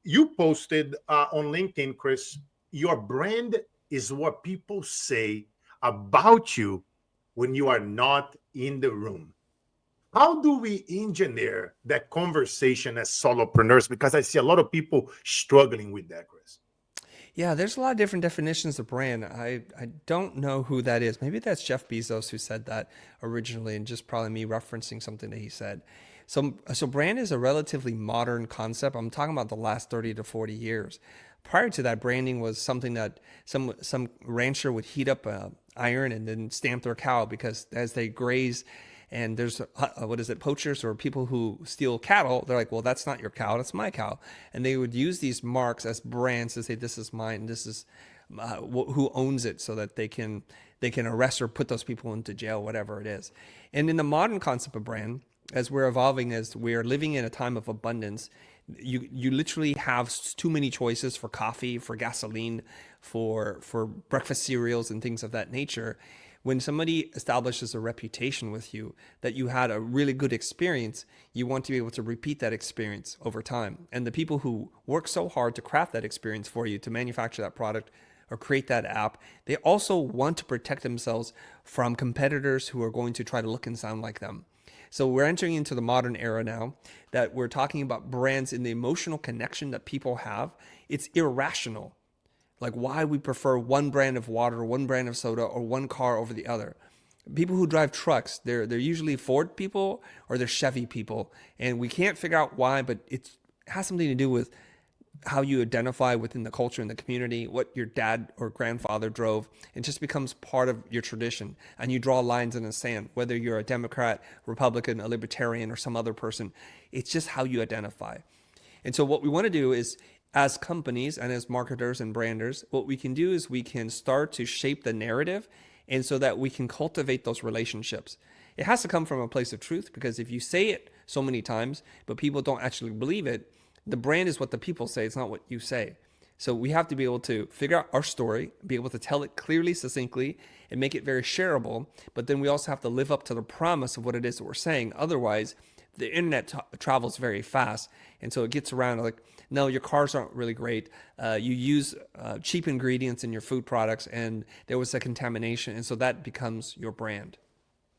you posted on LinkedIn, Chris, your brand is what people say about you when you are not in the room. How do we engineer that conversation as solopreneurs? Because I see a lot of people struggling with that, Chris. Yeah, there's a lot of different definitions of brand. I don't know who that is. Maybe that's Jeff Bezos who said that originally, and just probably me referencing something that he said. So brand is a relatively modern concept. I'm talking about the last 30 to 40 years. Prior to that, branding was something that some rancher would heat up iron and then stamp their cow because as they graze and there's what is it, poachers or people who steal cattle, they're like, well, that's not your cow, that's my cow. And they would use these marks as brands to say, this is mine, this is who owns it, so that they can arrest or put those people into jail, whatever it is. And in the modern concept of brand, as we're evolving, as we are living in a time of abundance, you literally have too many choices for coffee, for gasoline, for breakfast cereals and things of that nature. When somebody establishes a reputation with you that you had a really good experience, you want to be able to repeat that experience over time. And the people who work so hard to craft that experience for you, to manufacture that product or create that app, they also want to protect themselves from competitors who are going to try to look and sound like them. So we're entering into the modern era now that we're talking about brands in the emotional connection that people have. It's irrational, like why we prefer one brand of water, one brand of soda, or one car over the other. People who drive trucks, they're usually Ford people or they're Chevy people, and we can't figure out why, but it has something to do with how you identify within the culture and the community, what your dad or grandfather drove. It just becomes part of your tradition, and you draw lines in the sand, whether you're a Democrat, Republican, a Libertarian, or some other person. It's just how you identify. And so what we want to do is, as companies and as marketers and branders, what we can do is we can start to shape the narrative, and so that we can cultivate those relationships. It has to come from a place of truth, because if you say it so many times but people don't actually believe it, the brand is what the people say, it's not what you say. So we have to be able to figure out our story, be able to tell it clearly, succinctly, and make it very shareable. But then we also have to live up to the promise of what it is that we're saying. Otherwise, the internet travels very fast, and so it gets around like, no, your cars aren't really great. You use cheap ingredients in your food products, and there was a contamination, and so that becomes your brand.